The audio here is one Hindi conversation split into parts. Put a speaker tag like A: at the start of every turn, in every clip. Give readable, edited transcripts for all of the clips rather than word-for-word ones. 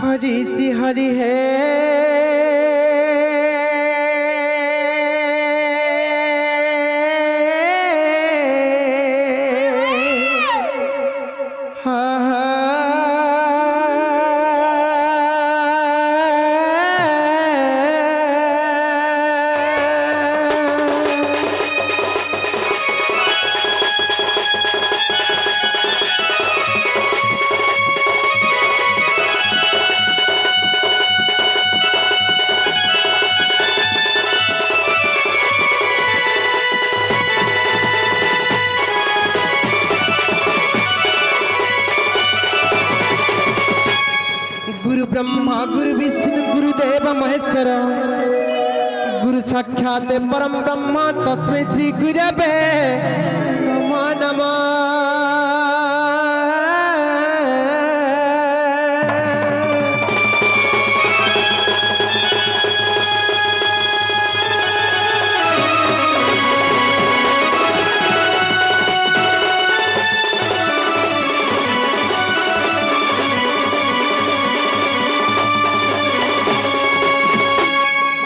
A: हरि सी हरि है गुरु ब्रह्मा गुरु विष्णु गुरुदेव महेश्वर गुरु साक्षात परम ब्रह्म तस्मै श्री गुरवे नमः नमः।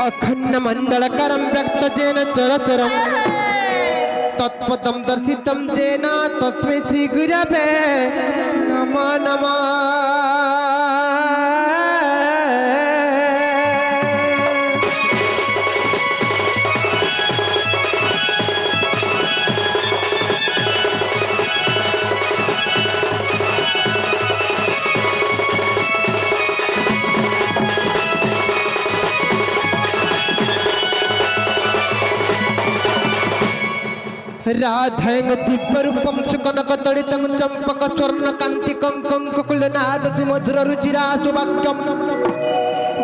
A: अखंड मंडलकरं व्यक्तजेन चरचरं तत्पदं दर्शितं जेन तस्मै श्री गुरवे नमः नमः। राधेन दिव्य रूपम सुकनक तड़ितं चंपक स्वर्ण कांति कंकं कुकुलनाद सुमधुर रुचिरा सुवाक्यम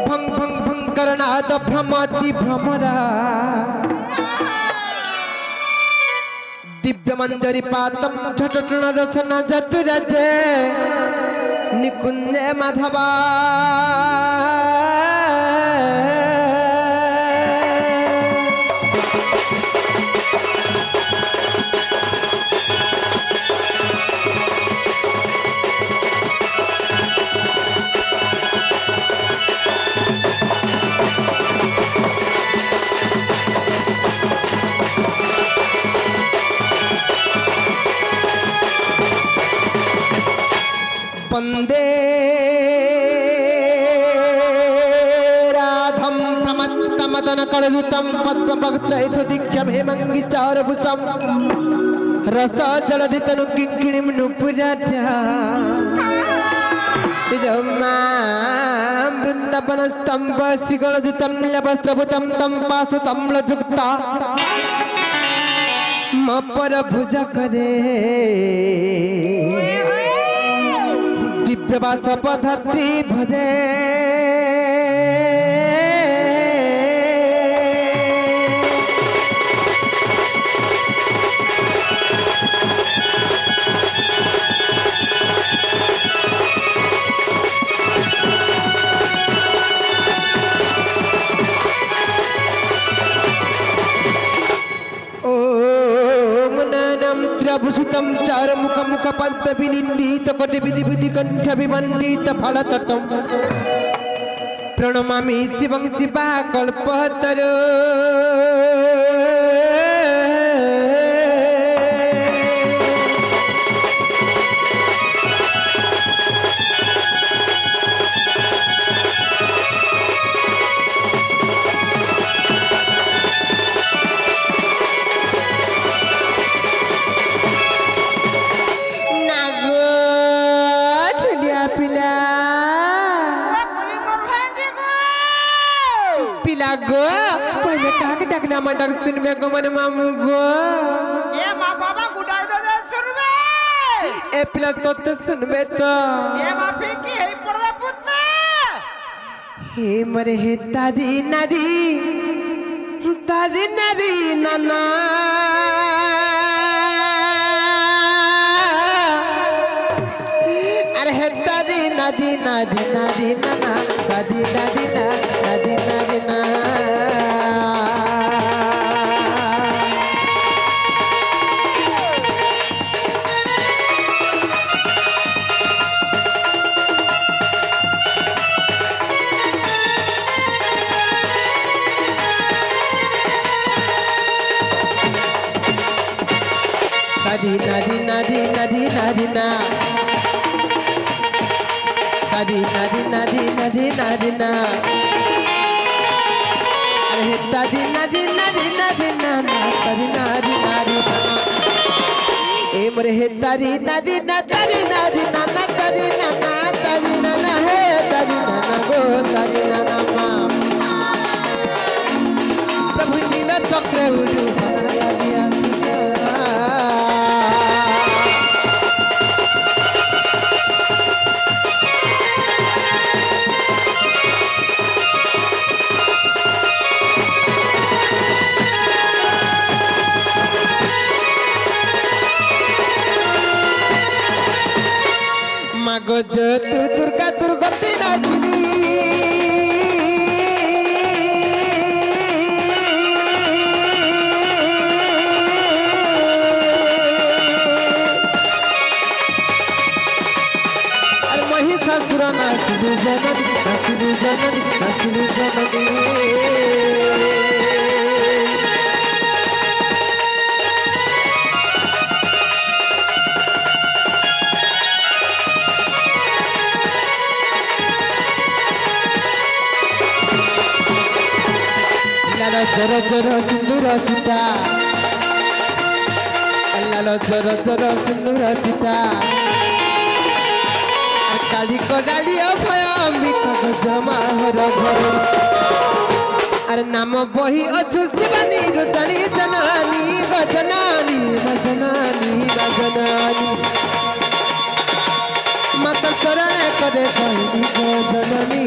A: भंग भंग भंग करनाद भ्रमति भ्रमरा दिव्य मंजरी पातम झटटन रसना जतुरजे निकुंज माधवा वंदे राधम प्रमत्त मदन कलयुतम पद्मभक्त्रैसुदिख्यम हेमंगिचारभुजम रस जलधितनु किंकिणीं नुपुराढ्या रमा वृंदावनस्तंभ सिगलजुतं लवस्त्रभुतं तं पाशुतं लजुक्ता मपर भुज करे दिव्यवास पद्धति भजे त्र्यभूषितं चारुमुख मुख पद्म विनिन्दित कोटि विधि विधि कंठ विमंडित फलतटं प्रणमामि शिवं शिवा कल्पतरो गो पहले काग डगला मडक सुनबे गो मन मामू गो
B: ए मा बाबा गुडाई दे सुनबे
A: ए पिला तो सुनबे तो
B: ए मा फेंकी हे पड़वा पुत्ते
A: हे मरे हे तारी नारी नाना अरे हे तारी नारी नाना दादी ना নারী না নারী নারী নারী নারী নারী না আরে তারি নারী নারী নারী না না তারি নারী নারী না এ মরে হে তারি নারী না তারি নারী না না তারি না না তারি না না হে তারি না না গো তারি না না মা প্রভু নীল চক্রে উড়ু বানায়া দিয়া মাগজ তু দুর্গা দুর্গতি নাচিনি আর মহিষাসুর নাচিনি জননী নাচিনি জননী নাচিনি জননী জর জর সিন্দুর চিতা লাল জর জর সিন্দুর চিতা আর কালি কডালি অভয় অম্বিকা জমা হর ঘর আর নাম বহি অছু শিবানী রুদানি জনানি গজনানি গজনানি গজনানি মাতা চরণ করে কহিনি গজনানি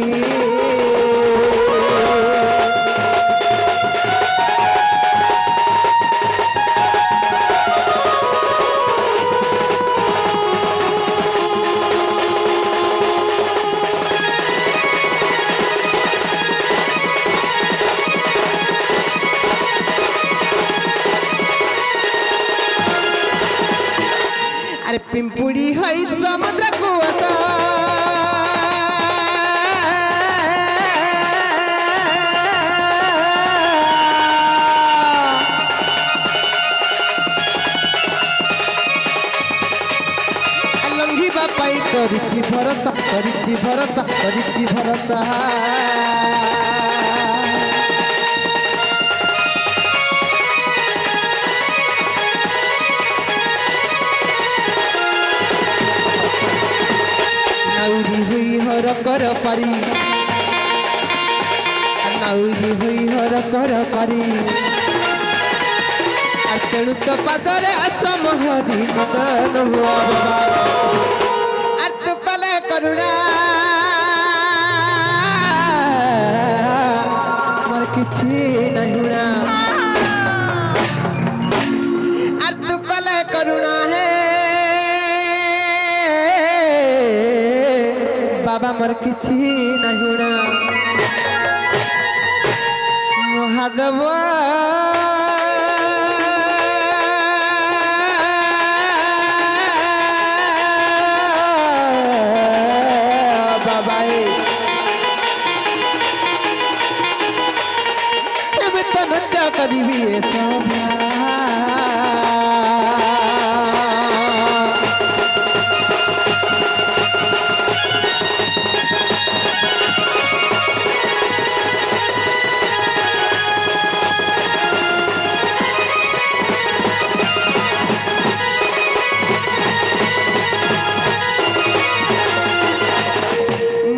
A: अरे पिंपुड़ी है समुद्र कुआता लंघी बापाई करिची भरसा करिची भरसा करिची भरसा नाउरी हुई हर कर पारी नाउरी हुई हर कर पारी तेणु तो पादरे असम हरि मदन हुआ तू कले करुणा मोर किछि नहीं हुणा तू कले करुणा है बाबा मोर किछि नहीं हुणा महादेव बाबाए एबे तो नृत्य करिबी ए सभा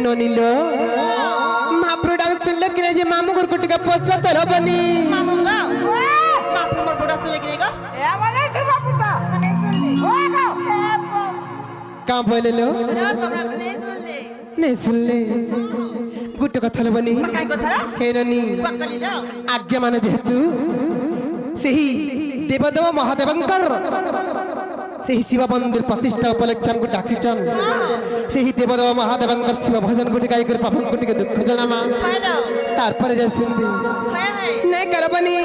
A: ननिलो महाप्रभु डाक सुनले कि जे मामू घर कुटिका पचरा तर बनी
B: मामू गा
C: महाप्रभु मोर गोड़ा सुनले कि ग
B: ए वाले शिवा पुता ओ गा
A: का बोले लो
C: तमरा नहीं सुनले
A: गुट कथा लो बनी
C: काय कथा
A: हे ननी
C: पकली लो
A: आज्ञा माने जेतु सेही देवदेव महादेवंकर सेही शिव मंदिर प्रतिष्ठा उपलक्ष्य हमको डाकिचन सेही देवदेव महादेवंकर शिव भजन गुटी गाई कर पापन गुटी के दुख जनामा
C: हेलो
A: तार पर जे सुनदी
C: हाय हाय
A: नहीं करबनी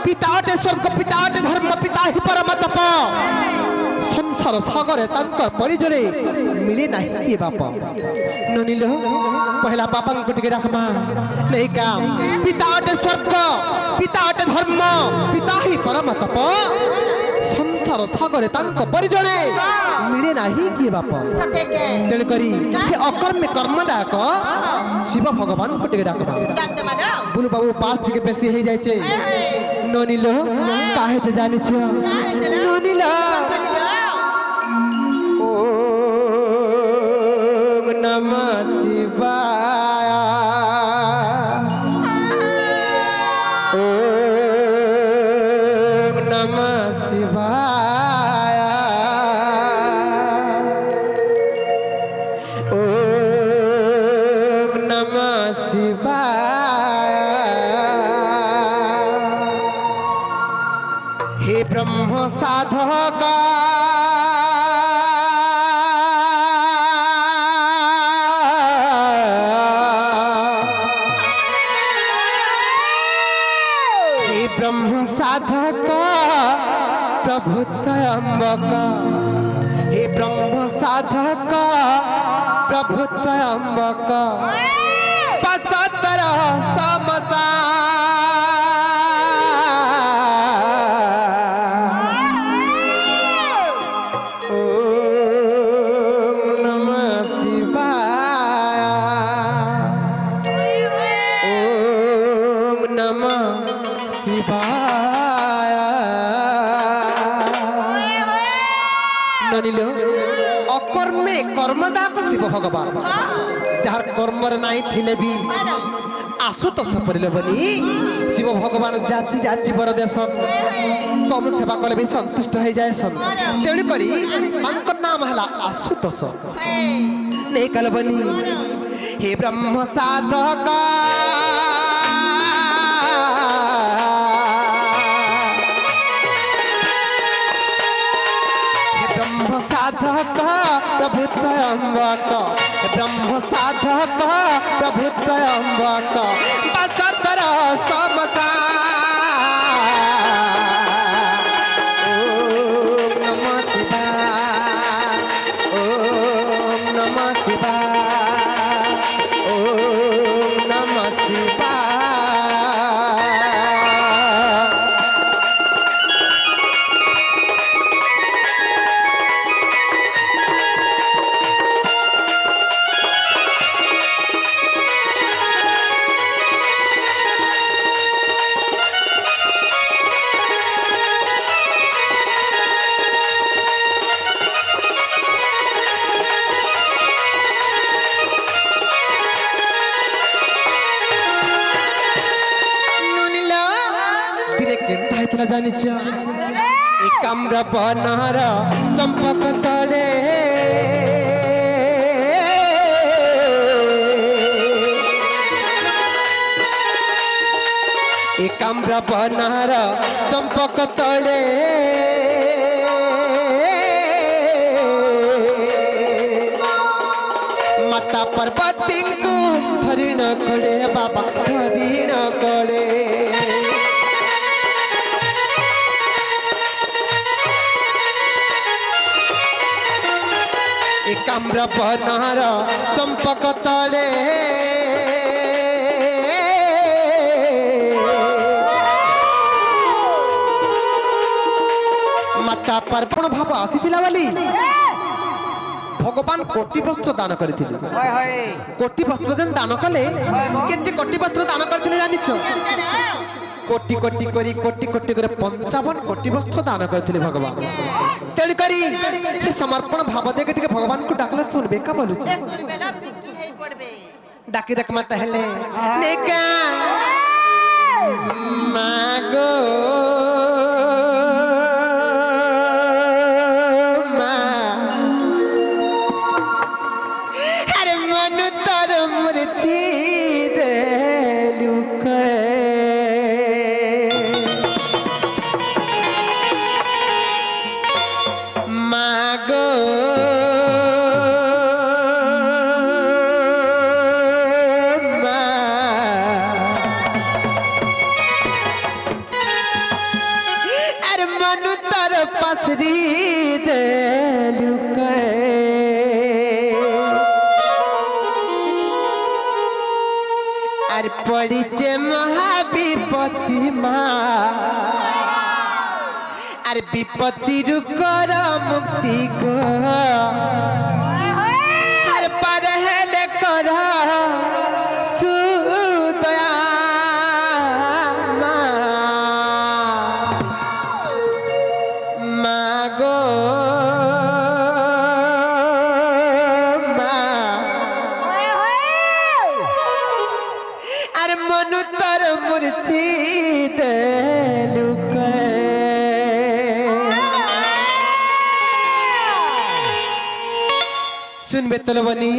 A: पिता अटे स्वर्ग पिता अटे धर्म पिता ही परम तप संसार सागरे तंकर परिजरे मिले नहीं ये बाप ननिलो पहला पापन गुटी के रखमा नहीं काम पिता अटे स्वर्ग पिता अटे धर्म पिता ही परम तप ସଂସାର ସାଗରେ ତାଙ୍କ ପରି ଜଣେ ମିଳେ ନାହିଁ କିଏ ବାପ।
C: ସତେକେ
A: ତେଣୁକରି ସେ ଅକର୍ମୀ କର୍ମଦାୟକ ଶିବ ଭଗବାନଙ୍କୁ ଟିକେ ଡାକବା।
C: ডাকতে মানো
A: ବୁଲୁ ବାବୁ ପାସ୍ ଟିକେ ବେଶୀ ହେଇଯାଇଛି। ନନିଲ କାहे ଯେ ଜାଣିଛ ନନିଲ ଓମ୍ ନମଃ ଶିବାୟ ଓମ୍ ନମଃ ଶିବାୟ ओम नमः शिवाय। हे ब्रह्म साधक हे ब्रह्म साधक प्रभु त्र्यंबक हे ब्रह्म साधक प्रभु त्र्यंबक पचहत्तर समता ओम नमः शिवाय ओम नमः शिवाय। ननिलो ଅକର୍ମେ କର୍ମଦାୟକ ଶିବ ଭଗବାନ ଯାହାର କର୍ମରେ ନାହିଁ ଥିଲେ ବି ଆଶୁତୋଷ ପରିଲବନି ଶିବ ଭଗବାନ ଯାଚି ଯାଚି ବର ଦେଶନ କମ ସେବା କଲେ ବି ସନ୍ତୁଷ୍ଟ ହେଇଯାଏ ସନ। ତେଣୁକରି ତାଙ୍କ ନାମ ହେଲା ଆଶୁତୋଷ ନେଇ କଲବନି। ହେ ବ୍ରହ୍ମ ସାଧକ ब्रह्म साधक प्रभु त्र्यंबक ब्रह्म साधक प्रभु त्र्यंबक पचहत्तर समता ओम नमः शिवाय ओम नमः शिवाय ओम नमः शिवाय। জানিছ এ কামরা বনর চম্পক তলে এ কামরা বনর চম্পক তলে মাতা পার্বতীଙ୍କୁ ধরিণ কলে বাবা ধরিণ কলে কাম্র বনর চম্পক তলে মাতা পার্বণ ভাব আসিছিলা বলি ভগবান কোটি বস্ত্র দান করেছিল। কোটি বস্ত্র যেন দান কলে কেতে কোটি বস্ত্র দান করেছিল জানিছ কোটি কোটি করি কোটি কোটি করে 55 কোটি বস্ত্র দান করেছিল ভগবান। তেণু করি সে সমর্পণ ভাব দেখে টিকে ভগবান কু ডাকলে শুনবে কা বলুছি ডাকি দেখ মা তাহলে নেকা মাগো মা আরে মন তোর মুরছি দে লুকে মাগো মা আরে মন তোর পাসরি দে লুকে আর পড়িছে মহাবিপত্তি মা আরে বিপত্তির কর মুক্তি গো আর পারে হেলে কর সুদয়া মা গো আর মনু তোর মূর্তি দেলুকে শুনবে তলবনি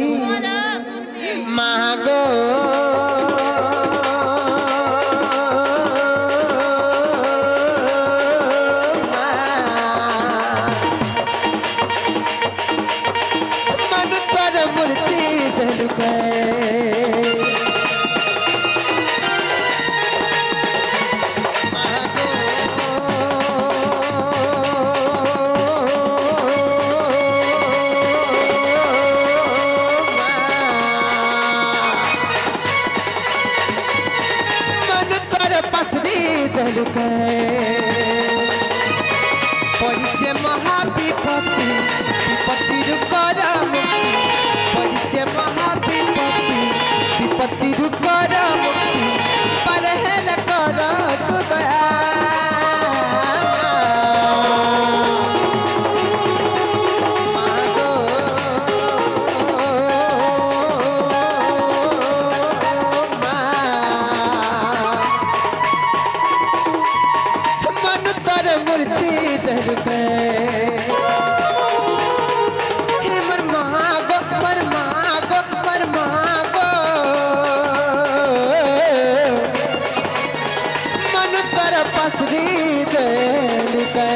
A: মা গো মনু তোর মূর্তি দেলুকে পরিচয় মহাবিপত্তি বিপত্তির কর মুক্তি পরিচয় মহাবিপত্তি বিপত্তির কর মুক্তি পারে হেলে কর সুদয়া मूर्ति दरके हे मर मागो मन तर पसरी दरके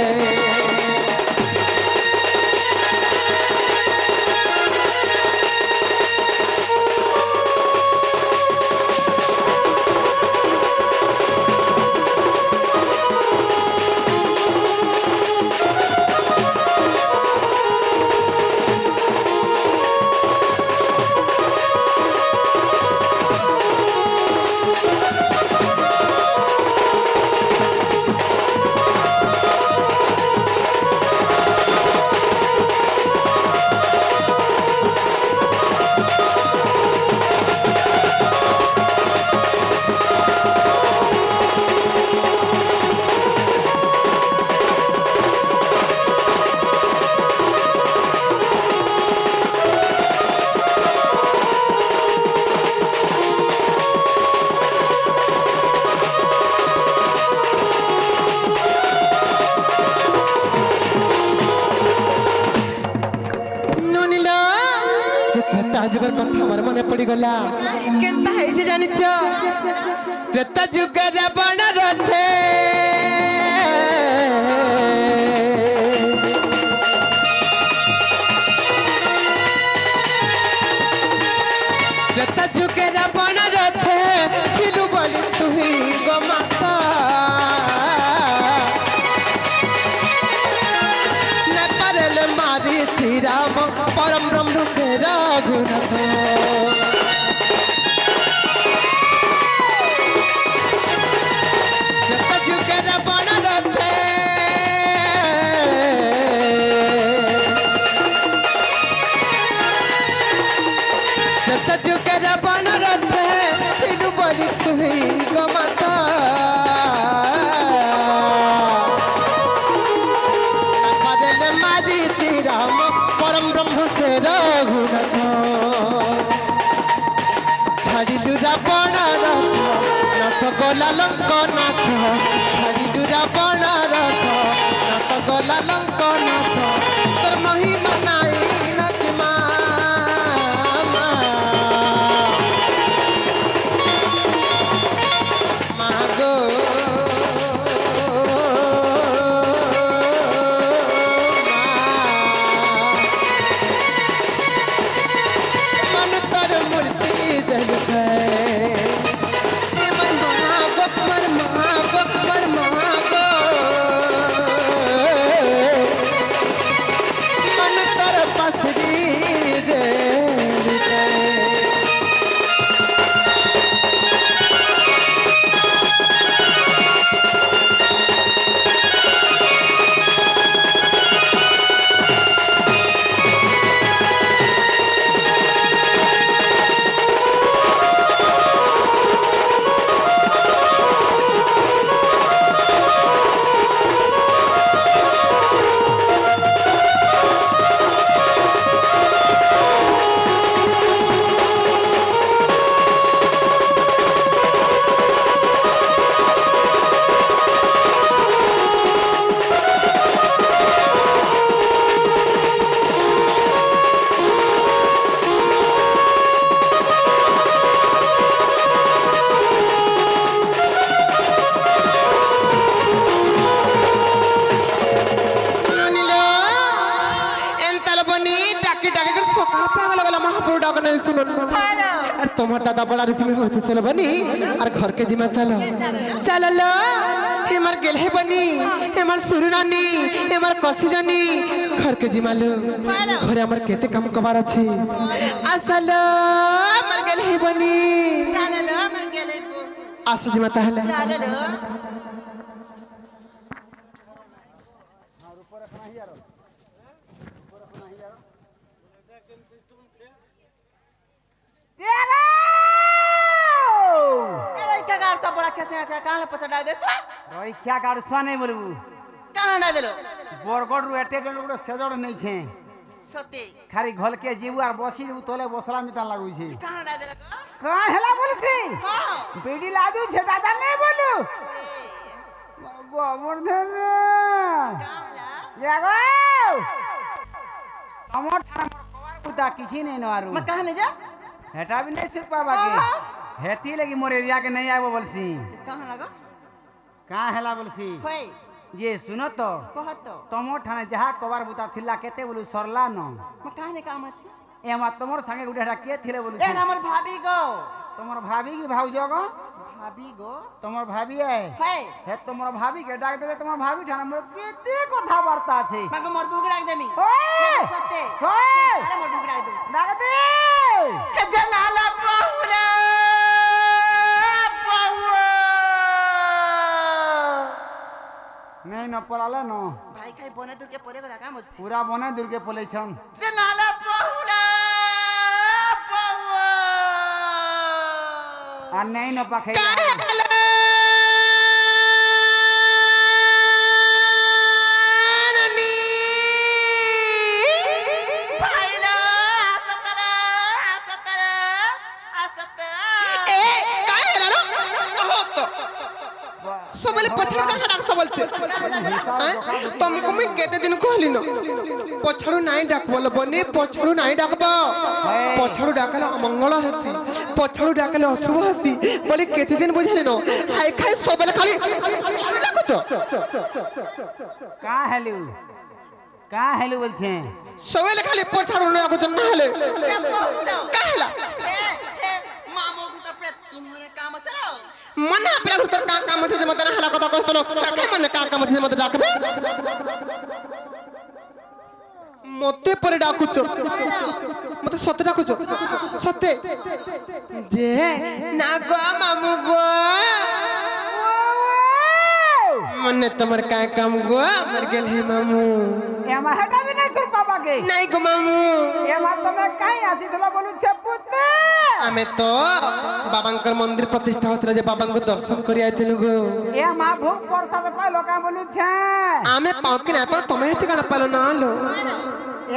A: যুগের কথা আমার মনে পড়ি গলা কেনতা হইছে জানিছ ত্রেতা যুগের রাবণ রথে ত্রেতা যুগের রাবণ রথে ছিলু বলি তুই গো মাতা না পারলে মারি শ্রীরাম परम ब्रह्म से रघुनाथ जुगे रावण रथे जुगे रावण रथे तिलु बोली तुही गमाता मारी श्री राम परम ब्रह्म से रघुनाथ छाड़िलु रावण रथ नाथ गला लंकनाथ छाड़िलु रावण रथ नाथ गला लंकनाथ तोर महिमा नाई नतिमा मागो मूर्ति दरके मन मागो सुनो ना
C: हेलो
A: আর তোমার দাদা বড় রে তুমি হচ্ছে চলো বনি আর ঘর কে জিমা চলো চলো লো এমার গেল হে বনি এমার সুরু নানি এমার কসি জানি ঘর কে জিমা লো ঘরে আমার কেতে কাম কবার আছে আসলো আমার গেল হে বনি
C: চালো আমার গেলে
A: আসো জিমা তাহলে
C: চালো
D: রক্ষা কাটছা নেই বলবু
C: कहाँ डाल दो
D: বরগড় এটে গেল গোটে সেজড় নেইছে
C: सते
D: খালি ঘলকে জিবু আর বসি জিবু তোলে বসলা মিতা লাগুছে
C: कहाँ डाल दो
D: কা হেলা বলছি
C: हाँ
D: বেডি লাজু ছে দাদা নেই বলু গোবর্ধন জাগো আমার কবার কুতা কিছু নেই নরু
C: मैं कहाँ ले जा
D: হেটা বি নেই সির পাবাকে হেতি লাগি মোর এরিয়া के नहीं आबो বলছি
C: कहाँ लगा
D: কা হেলা বলছি
C: होए
D: ये सुनो तो
C: बहुत तो
D: तमर ठाने जहा कबार बुता थिला केते बोलू सरला न
C: मैं कहाँ ने काम अच्छी
D: एमा तमर संगे गुडे हेटा के थिले बोलू
C: ए हमर भाभी गो
D: तमर भाभी की भाउज गो
C: भाभी गो
D: तमर भाभी है
C: होए
D: हे तमर भाभी के डाक दे तमर भाभी ठाने मोर केते कथा वार्ता छे
C: मैं को मोर बुक डाक देमी
D: ओए
C: सते
D: ओए
C: अरे मोर बुक डाक दे
D: डाक दे
C: जलाला बहुरा
D: नहीं न पलाले न
C: भाई खाई बने दूर के परे को काम अच्छी
D: पूरा बने दुर्गे पोलेछन
C: जलाला बहुरा
D: आ नहीं न पाखे
A: सबले पछड़ का हड़ा सबल छे तुमको मैं केते दिन कहली न पछड़ू नाही डाक बोल बने पछड़ू नाही डाकबो पछड़ू डाकला अमंगल हसी पछड़ू डाकला अशुभ हसी बोले केते दिन बुझले न हाय खाय सबले खाली डाकतो
D: का हेलू बोलछे
A: सबले खाली पछड़ू ना को न हले कहला
C: मामो को कपड़े तुम्हारे काम चलाओ
A: मना अपना घर का काम छे जे मत ना हला कथा कहतनो का मन का काम छे मत डाकबे मते पर डाकुचो मते सते डाकुचो सते जे ना गो मामू गो मने तमर का काम गो मर गेल हे मामू
D: एमा हेटा भी नहीं सुर पापा के
A: नहीं गो मामू
D: एमा तमे काई आसी थला बोलू छे पुते
A: आमे तो बाबांकर मंदिर प्रतिष्ठा होतले जे बाबांको दर्शन करि आइथिलु गो
D: एमा भूख प्रसाद पालो का बोलू छे
A: आमे पाउ कि ना पाउ तमे हेते काना पालो ना लो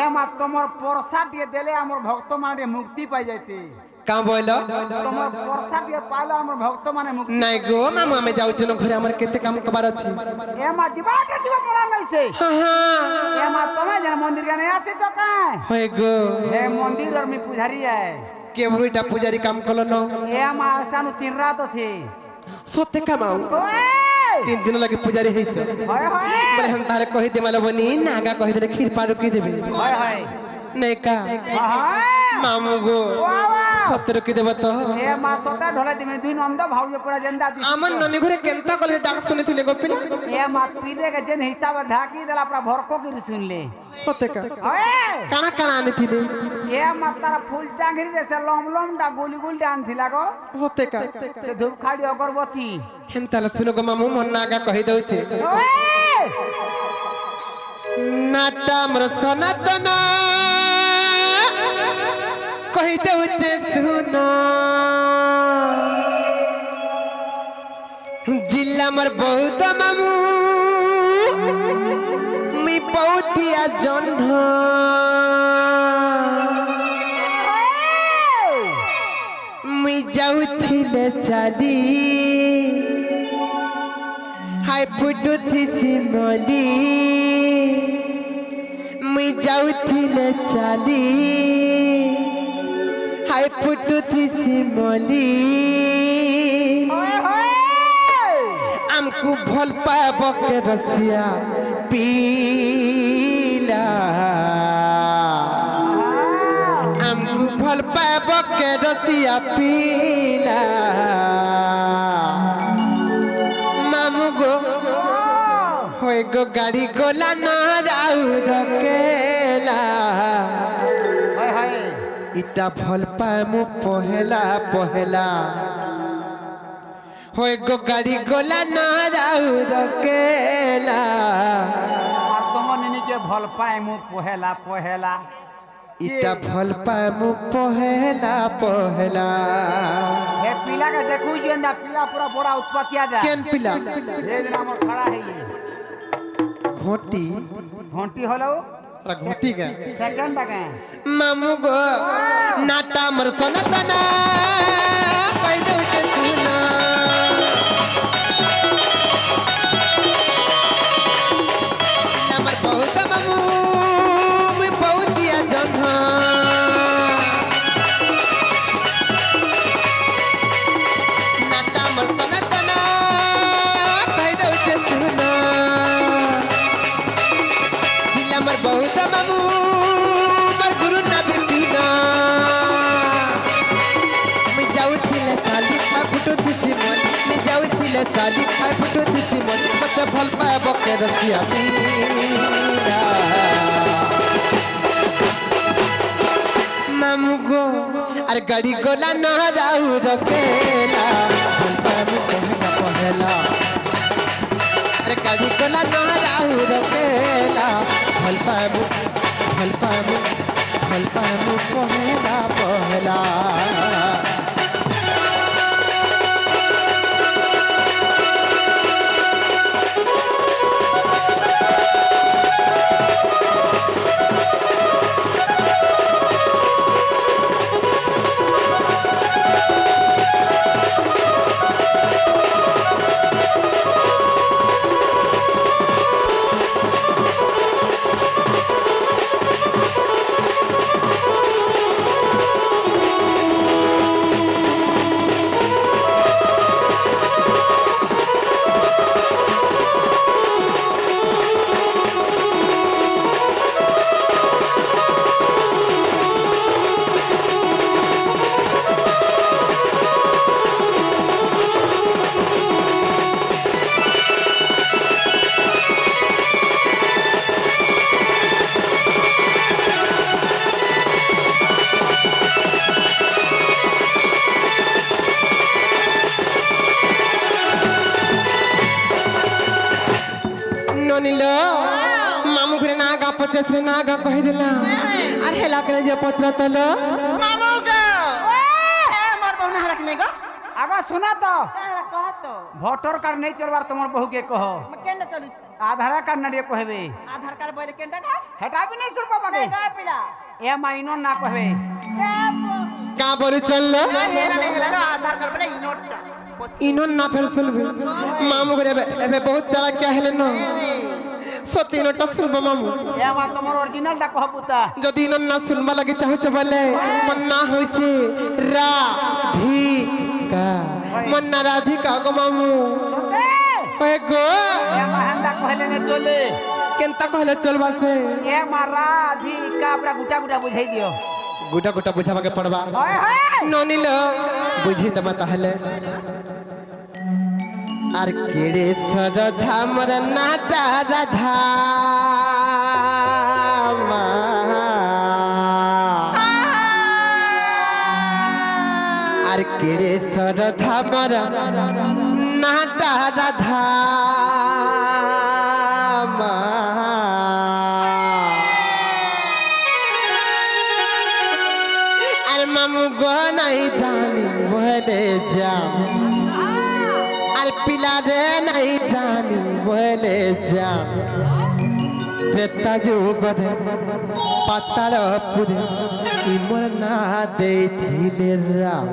D: एमा तमर प्रसाद दिए देले हमर भक्त माने मुक्ति पाई जाते
A: का बोलो
D: तमर प्रसाद दिए पालो हमर भक्त माने मुक्ति
A: नहीं गो मामू आमे जाउछन घरे हमर केते काम कबार अछि
D: एमा जीवा के जीवा पड़ा नहीं से
A: हां हां
D: एमा तमे जन मंदिर के नहीं आसी तो का
A: होय गो
D: हे मंदिर और में पुजारी है
A: केवरुटा पुजारी काम कलो न
D: एमा आसानु 3 रात अछि
A: सत्य कमाऊ
D: ओए
A: 3 दिन लगे पुजारी हेछ
D: हाय हाय
A: बोले हम तारे कहि दे मालो बनी नागा कहि दे खीर पारू की देबे
D: हाय हाय
A: नहीं का
D: हाय
A: मामू गो सत्य की देब तो
D: ए मा सोता ढोला दिमे दुई नंद भाउजे पूरा जेंदा दी
A: आमन ननी घरे केनता कले डाक सुनिथिले गो पिला
D: ए मा पीरे के जेन हिसाब ढाकी देला अपना भरको की सुन ले
A: सत्य का
D: ओए
A: काना काना आनिथिले
D: ए मा तारा फूल टांगरी दे से लम लम डा गोली गोली डान थिला गो
A: सत्य का
D: से धूप खाड़ी अगरबत्ती
A: हेनताला सुनो गो मामू मन नागा कहि दउछे
D: ओए
A: नाटा मर सनातन कहि दउछे सुनो जिल्ला मर बहुत मामू मी पौतिया जन्ह मी जाउथिले चाली हाय फुटुथि सिमली मी जाउथिले चाली हाय फुटुथि सिमली हमको भल पाब के रसिया पीला हमको भल पाब বকে রসিয়া পিলা মামু গো হয়ে গো গাড়ি গোলা না রাউ রকেলা
D: হয় হয়
A: ইটা ভাল পায় মু পহেলা পহেলা হয়ে গো গাড়ি গোলা না রাউ রকেলা
D: আর তোমার নিনিকে ভাল পায় মু পহেলা পহেলা
A: ইটা ভাল পায় মু পহেলা পহেলা
D: हे पिला के देखू जे ना पिला पूरा बड़ा उत्पत्तिया जा
A: কেন পিলা
D: हे दिन हम खड़ा है ये
A: ঘটি
D: घंटी हलो
A: ওরা ঘটি গে
D: सेकंड लगे
A: মামু গো নাটা মর সনতনা কই দউ কে তুনা আমার বহুত মামু মুই বহুতিয়া জন্হা নাটা মর সনতনা কই দউ কে তুনা আমার বহুত মামু আমার গুরু না বিপিনা আমি যাউছিলে চালি খাই ফুটো দিছি মন আমি যাউছিলে চালি খাই ফুটো দিছি মন মতে ভাল পায় বকে রসিয়া পিলা মামু গো আরে গাড়ি গোলা না রাউ রকেলা ভাল পায় মু পহেলা পহেলা আরে গাড়ি গোলা না রাউ রকেলা ভাল পায় মু পহেলা পহেলা ননিল মামু ঘরে না গা পচাছরে না গা কহি দিলা আর হেলা করে যে পত্র তল
C: মামু গো এ মোর বউ না হালাক নাই গো
D: आगा सुना तो
C: সারা কহ তো
D: वोटर कार्ड नहीं चलवार तुम बहु के कह
C: म কেন চলুছ
D: आधार कार्ड नडिए कहबे
C: আধার কার্ড বইলে কেন টাকা
D: हेटा भी नहीं सुन पापा के
C: গা পিলা
D: ए माइनो ना कहबे
A: কা বলি চলল
C: হেলা নাই হেলা নো আধার কার্ড বলে ইনোটটা
A: ইনন না ফের শুনবি মামু ঘরে এবে বহুত চালা কে হেলে ন সত্যি ইনটা শুনব মামু
D: ए मा तुमर ओरिजिनल टा कह पुता
A: যদি ইনন না শুনবা লাগে চাহুছ বলে মন না হইছে রাধিকা মন না রাধিকা গো মামু ওই গো
D: ए मा हंदा कहले ने चले
A: কেনতা কহলে চলবা সে
D: ए मा राधिका पूरा गुटा गुटा बुझाई दियो
A: গোটা গোটা বুঝাবাকে পড়বা
D: हाय हाय
A: ননিল বুঝি তোমা তাহলে আর কেড়ে সরধা মর নাটা রাধা আর কেড়ে সরধা মর নাটা রাধা আর মামু গো নাই জানি বলে যাও আর পিলা রে নাই জানি বলে যাও বেতা যুগরে পাতার পুরে ইমর না দেইছিলে রাম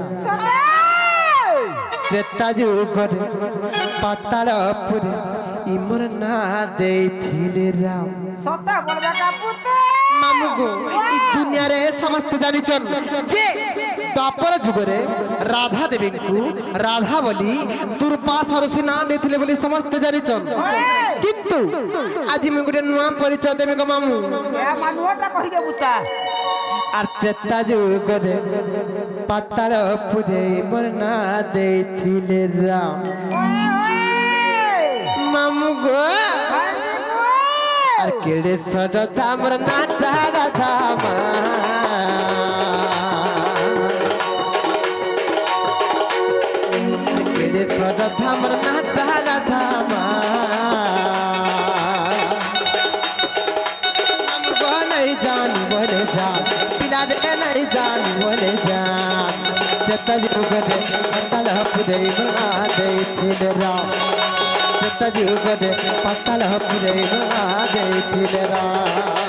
A: বেতা যুগরে পাতার পুরে ইমর না দেইছিলে রাম
D: सत्ता बोलबा का पुता
A: মামু গো এই দুনিয়ারে সমস্ত জানিছন যে দ্বাপর যুগরে রাধা দেবীଙ୍କୁ রাধা বলি দুর্বাসা ঋষি না ଦେଇଥିଲେ ବୋଲି ସମସ୍ତେ ଜାଣିଛନ୍ କିନ୍ତୁ ଆଜି ମୁଁ ଗୋଟେ ନୂଆ ପରିଚୟ ଦେବି ଗো ମାମୁ
D: ए मानुआटा कहि दे पुता
A: আর ত্রেতা যুগরে পাতাল পুরে মোর না দেইছিলে রাম মামু গো আর কেড়ে সরতা মোর না টারা ধামা কেড়ে সরতা মোর না টারা ধামা মামু গো নাই জান বলে জান পিলার নাই জান বলে জান ত্রেতা যুগরে পাতাল পুরে মোর না দেইছিলে রাম ত্রেতা যুগরে পাতাল পুরে মোর না দেইছিলে রাম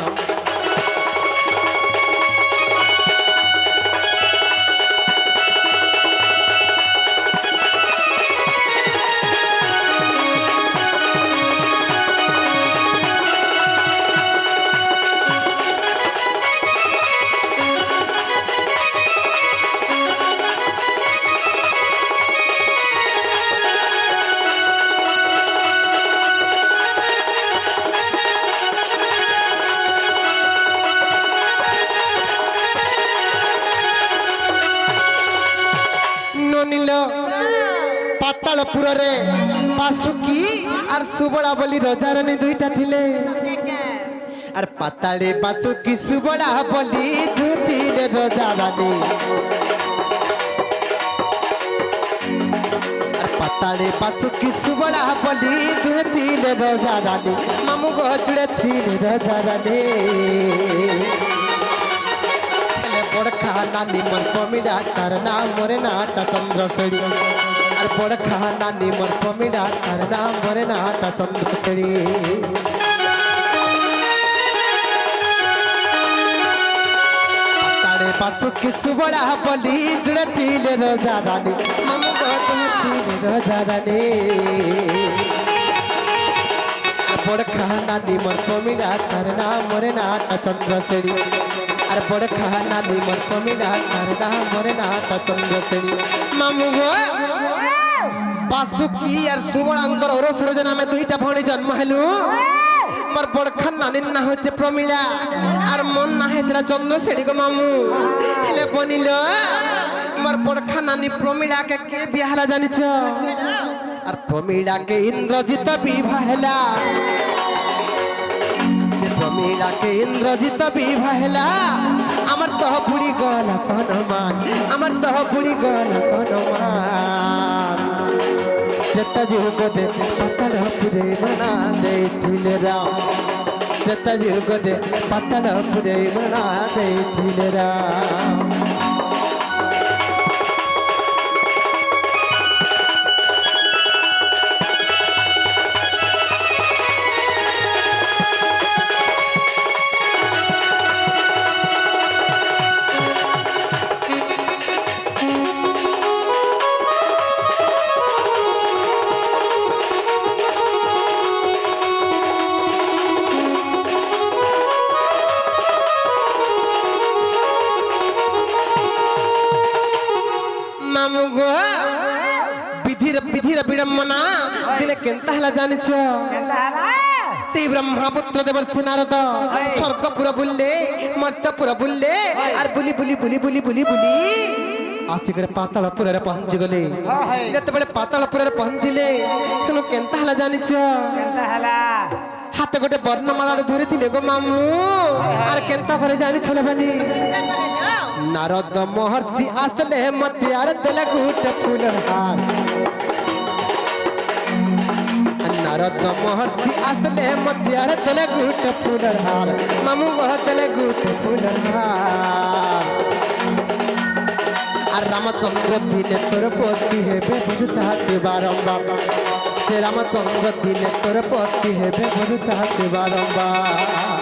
A: ননিল পাতালপুরে বাসুকি আর সুবলা বলি রজারানী দুইটা থিলে আর পাতালে বাসুকি সুবলা বলি দুইলে রজারানী আর পাতালে বাসুকি সুবলা বলি দুইলে রজারানী মামু গজুড়ে থিলে রজারানী বড়খা নানি মন পমিডা তার নাম মরে নাটা চন্দ্রকেড়ি আর বড়খা নানি মন পমিডা তার নাম মরে নাটা চন্দ্রকেড়ি তারে বাসুকি সুবলা বলি জুড়ে তিলে রোজা রানী মামু তিলে রোজা রানী বড়খা নানি মন পমিডা তার নাম মরে নাটা চন্দ্রকেড়ি আর বড়খা নানি মন পমিডা তার নাম মরে নাটা চন্দ্রকেড়ি মামু গো বাসুকি আর সুবলাঙ্কর অরসরজ নামে দুইটা ভণী জন্ম হেলু মোর বড়খা নানির না হচ্ছে প্রমিলা আর মন না হেতরা চন্দ্রশেড়ি গো মামু হেলে বনিল মোর বড়খা নানি প্রমিলাকে কে বিয়াহলা জানিছ আর প্রমিলাকে ইন্দ্রজিৎ বিবাহ হেলা প্রমিলাকে ইন্দ্রজিৎ বিবাহ হেলা আমার তহ পুড়ি গলা তনমান আমার তহ পুড়ি গলা তনমান ত্রেতা যুগরে পাতাল পুরে মনা দেইছিলে রাম ত্রেতা যুগরে পাতাল পুরে মনা দেইছিলে রাম মামু গো বিধির বিধির বিড়ম্বনা দিনে কেনতা হলা জানিছ সেই ব্রহ্মপুত্র দেবর্ষি নারদ স্বর্গপুর বুললে মর্ত্যপুর বুললে আর বুলি বুলি বুলি বুলি বুলি বুলি ଆସିକରି ପାତାଳପୁରରେ ପହଞ୍ଚି ଗଲେ ଯେତେବେଳେ ପାତାଳପୁରରେ ପହଞ୍ଚିଲେ ତେଣୁ କେନ୍ତା ହେଲା ଜାଣିଛ ହାତ ଗୋଟେ ବର୍ଣ୍ଣମାଳାରେ ଧରିଥିଲେ ଗୋ ମାମୁ ଆର କେନ୍ତା করে ଜାଣିଛ ବାନି ନାରଦ ମହର୍ଷି ଆସିଲେ ମତେ ଆର ଦେଲେ ଗୋଟେ ଫୁଲର ହାର ନାରଦ ମହର୍ଷି ଆସିଲେ ମତେ ଆର ଦେଲେ ଗୋଟେ ଫୁଲର ହାର ମାମୁ ଦେଲେ ଗୋଟେ ଫୁଲର ହାର আর রামচন্দ্র দিনে তোর পতি হেবে বধু তাহাতে বারম্বার সে রামচন্দ্র দিনে তোর পতি হেবে বধু তাহাতে বারম্বার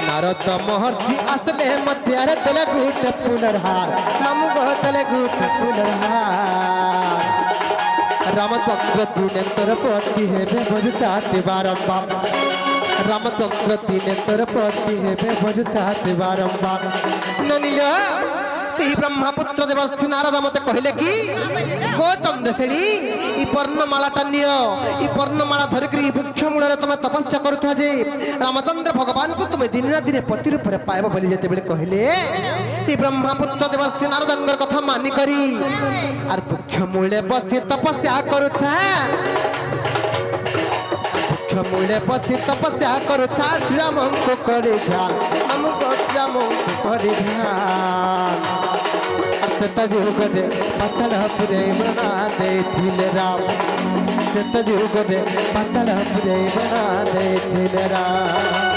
A: নারদ মহর্ষি আসলে মধ্যে আরে তেলে গুট ফুলের হার মামু গো তেলে গুট ফুলের হার রামচন্দ্র দিনে তোর পতি হেবে বধু তাহাতে বারম্বার রামচন্দ্র দিনে তোর পতি হেবে বধু তাহাতে বারম্বার ননিল ସେହି ବ୍ରହ୍ମପୁତ୍ର ଦେବର୍ଷି ନାରଦ ମତେ କହିଲେ କି ଗୋ ଚନ୍ଦ୍ରଶେଣୀ ଇ ବର୍ଣ୍ଣମାଳାଟା ନିଅ ଇ ବର୍ଣ୍ଣମାଳା ଧରିକିରି ଇ ବୃକ୍ଷ ମୂଳରେ ତମେ ତପସ୍ୟା କରୁଥା ଯେ ରାମଚନ୍ଦ୍ର ଭଗବାନଙ୍କୁ ତୁମେ ଦିନେ ନା ଦିନେ ପତି ରୂପରେ ପାଇବ ବୋଲି ଯେତେବେଳେ କହିଲେ ସେହି ବ୍ରହ୍ମପୁତ୍ର ଦେବର୍ଷି ନାରଦଙ୍କର କଥା ମାନିକରି ଆର୍ ବୃକ୍ଷ ମୂଳେ ବସି ତପସ୍ୟା କରୁଥା मूले पति तपस्या करुथा श्रीरामको करे ध्यान हमको श्रीरामको करे ध्यान अत्यंत जुगरे पतल पुरे बना देथिले राम अत्यंत जुगरे पतल पुरे बना देथिले राम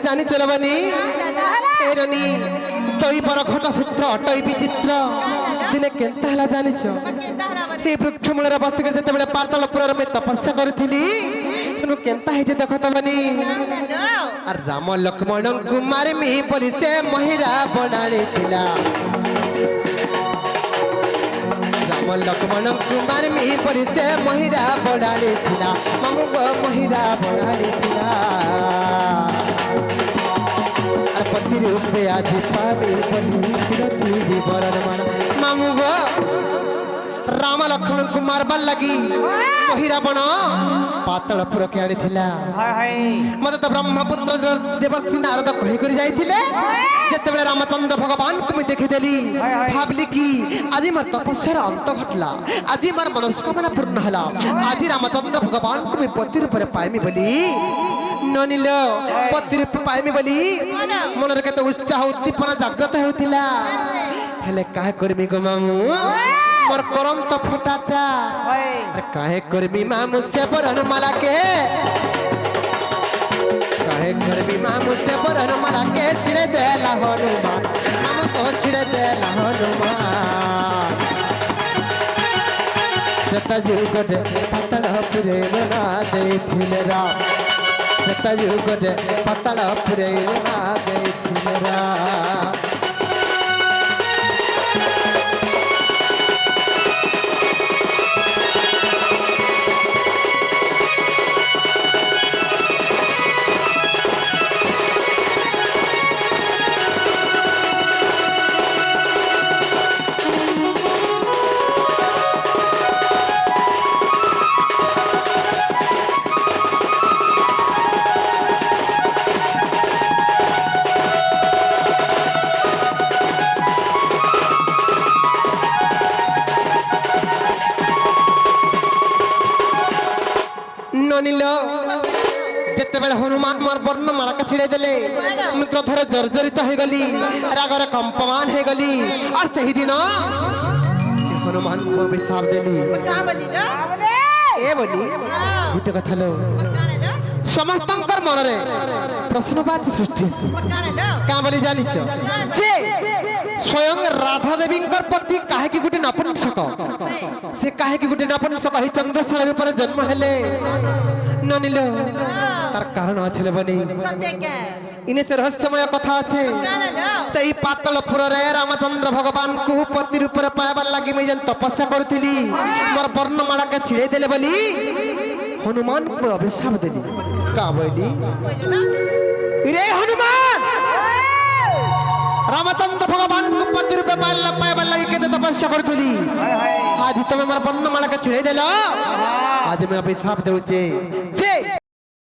A: जानी चलबनी एरनी तोई पर घट सूत्र अटई विचित्र दिने केनता हला जानी छ से वृक्ष मूल बसिक जते पातालपुर में तपस्या करी सुनु केनता है जे देख तबनी और राम लक्ष्मण कुमार मी बोली से महिरा बनाड़ी थिला राम लक्ष्मण कुमार मी बोली से महिरा बनाड़ी थिला ममु गो महिरा बनाड़ी थिला पति रूपे आज पावे बनी बरन मामू गो राम लक्ष्मण कुमार बल लगी महिरा बन पातालपुर के आनी थिला मत तो ब्रह्मपुत्र देवर्षि नारद कही कर जाइथिले जेतेबेले रामचंद्र भगवान को मैं देखि देली भाबली कि आज मोर तपस्यार अंत घटला आज मोर मनस्कामना पूर्ण हला आज रामचंद्र भगवान को मैं पति रूपे पाइमी बोली ननिल पति रूप पाइमी बोली मनर केते उत्साह उद्दीपना जागृत होतिला हेले काहे करमी गो मामू मोर करम तो फटाटा अरे काहे करमी मामू से बरन माला के काहे करमी मामू से बरन माला के छिड़े देला हनुमान मामू तो छिड़े देला हनुमान सता जुगटे पातालपुरे बना देथिले राम सता जुगटे पातालपुरे बना देथिले राम जेतेबेले हनुमान मोर वर्णमाला के छिड़े देले क्रोधरे जर्जरित हो गली रागरे कंपमान हो गली और सही दिन से हनुमान को अभिशाप देली ए बोली गुटे कथा लो समस्तंकर मन रे प्रश्नवाची सृष्टि का बोली जानि छ जे स्वयं राधा देवी पति काहे की गुटे नपुंसक से काहे की गुटे नपुंसक ही चंद्रशेखर ऊपर जन्म हेले ननिलो तार कारण अच्छे बनी इने से रहस्यमय कथा अच्छे सही पातालपुर रे रामचंद्र भगवान को पति रूप रे पाइबार लागि मैं जन तपस्या करथिली मोर वर्णमाला के छिड़े देले बोली हनुमान को अभिशाप देली का बोली रे हनुमान रामचंद्र भगवान को पति रूप पाइबार लागि के तपस्या करथिली आज तुम मोर वर्णमाला के छिड़े देलो आज मैं अभिशाप देउचे जे